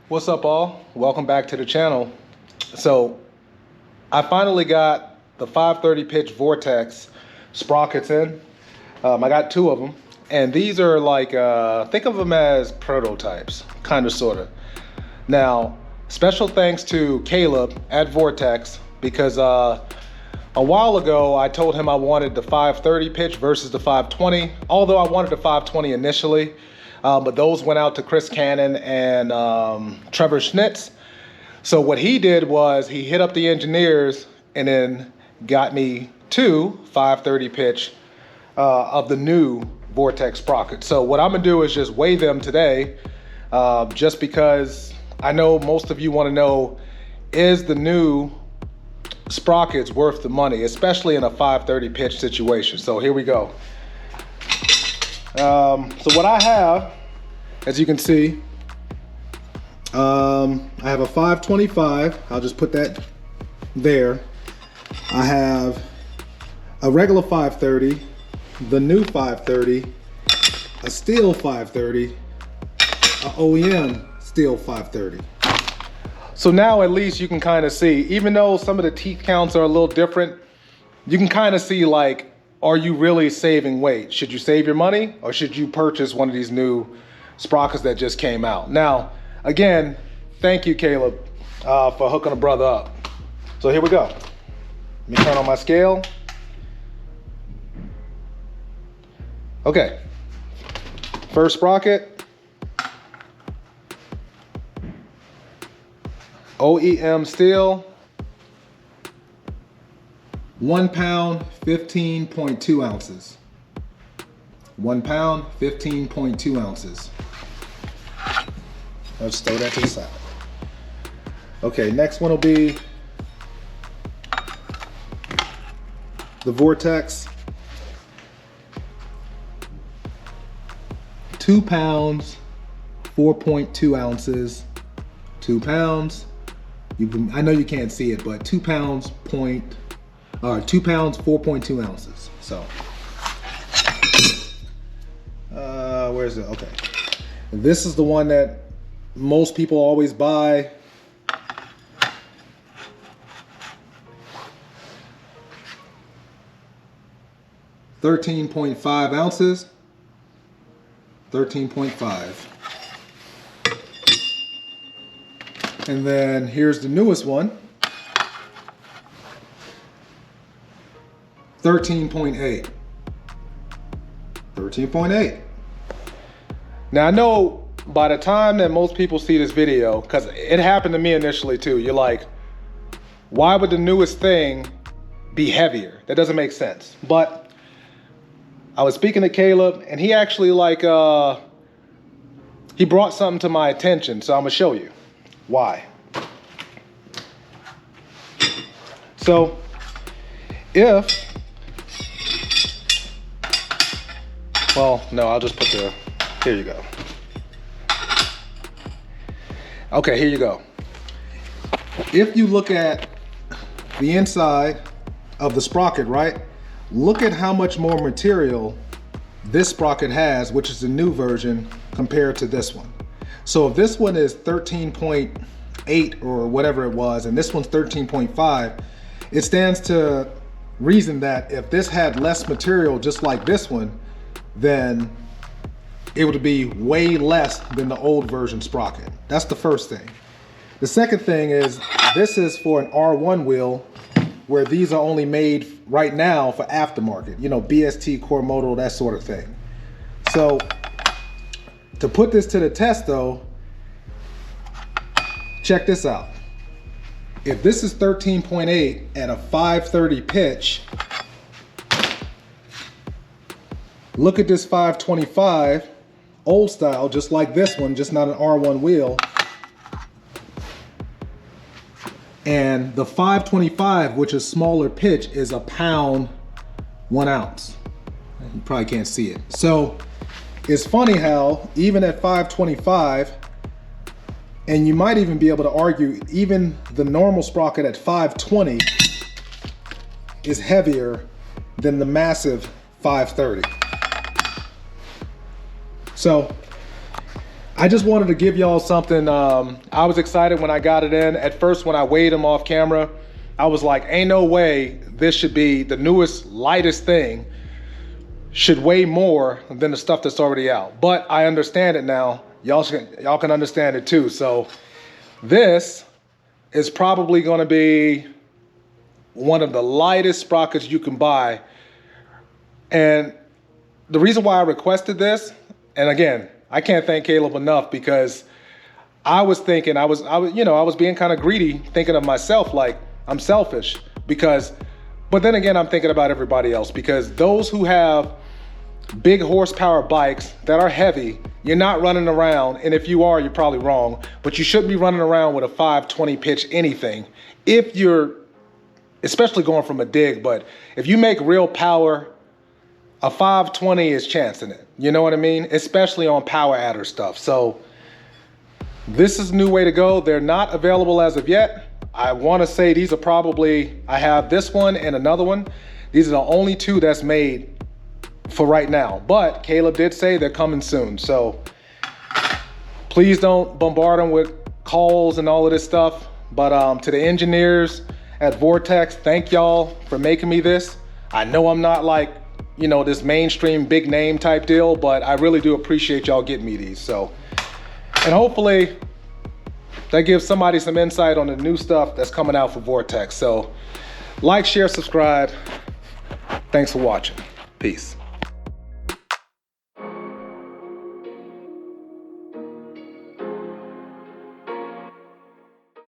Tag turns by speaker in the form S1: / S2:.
S1: What's up, all? Welcome back to the channel. So I finally got the 530 pitch Vortex Sprockets in. I got two of them, and these are like think of them as prototypes, kind of, sort of. Now, special thanks to Caleb at Vortex, because a while ago I told him I wanted the 530 pitch versus the 520, although I wanted the 520 initially. But those went out to Chris Cannon and Trevor Schnitz. So what he did was he hit up the engineers and then got me two 530 pitch of the new Vortex Sprockets. So what I'm gonna do is just weigh them today, just because I know most of you want to know, is the new Sprockets worth the money, especially in a 530 pitch situation. So here we go. So what I have, as you can see, I have a 525. I'll just put that there. I have a regular 530, the new 530, a steel 530, a OEM steel 530. So now at least you can kind of see, even though some of the teeth counts are a little different, you can kind of see, like, are you really saving weight? Should you save your money, or should you purchase one of these new Sprockets that just came out? Now, again, thank you, Caleb, for hooking a brother up. So here we go. Let me turn on my scale. Okay, first sprocket, OEM steel, 1 pound, 15.2 ounces. 1 pound, 15.2 ounces. Let's throw that to the side. Okay, next one will be the Vortex. 2 pounds, 4.2 ounces. 2 pounds. I know you can't see it, but 2 pounds, 2 pounds, 4.2 ounces. So, where's it? Okay. This is the one that most people always buy. $13.5 ounces. 13.5. And then here's the newest one. 13.8. 13.8. Now I know by the time that most people see this video, because it happened to me initially too, you're like, why would the newest thing be heavier? That doesn't make sense. But I was speaking to Caleb, and he actually he brought something to my attention, so I'm gonna show you why. So if, well, no, I'll just put here you go. Okay, here you go. If you look at the inside of the sprocket, right? Look at how much more material this sprocket has, which is the new version, compared to this one. So if this one is 13.8 or whatever it was, and this one's 13.5, it stands to reason that if this had less material just like this one, then it would be way less than the old version sprocket. That's the first thing. The second thing is, this is for an R1 wheel, where these are only made right now for aftermarket, you know, BST, core modal, that sort of thing. So to put this to the test though, check this out. If this is 13.8 at a 530 pitch, look at this 525, old style, just like this one, just not an R1 wheel. And the 525, which is smaller pitch, is 1 pound, 1 ounce. You probably can't see it. So it's funny how even at 525, and you might even be able to argue even the normal sprocket at 520 is heavier than the massive 530. So I just wanted to give y'all something. I was excited when I got it in. At first, when I weighed them off camera, I was like, ain't no way this should be the newest, lightest thing, should weigh more than the stuff that's already out. But I understand it now. Y'all can understand it too. So this is probably going to be one of the lightest sprockets you can buy. And the reason why I requested this, and again, I can't thank Caleb enough, because I was thinking, I was being kind of greedy, thinking of myself, like I'm selfish, but then again, I'm thinking about everybody else, because those who have big horsepower bikes that are heavy, you're not running around, and if you are, you're probably wrong, but you shouldn't be running around with a 520 pitch anything. If you're, especially going from a dig, but if you make real power, a 520 is chancing it. You know what I mean? Especially on power adder stuff. So this is a new way to go. They're not available as of yet. I want to say these are probably, I have this one and another one. These are the only two that's made for right now. But Caleb did say they're coming soon. So please don't bombard them with calls and all of this stuff. But to the engineers at Vortex, thank y'all for making me this. I know I'm not like, you know, this mainstream big name type deal, but I really do appreciate y'all getting me these. So, and hopefully that gives somebody some insight on the new stuff that's coming out for Vortex. So like, share, subscribe. Thanks for watching. Peace.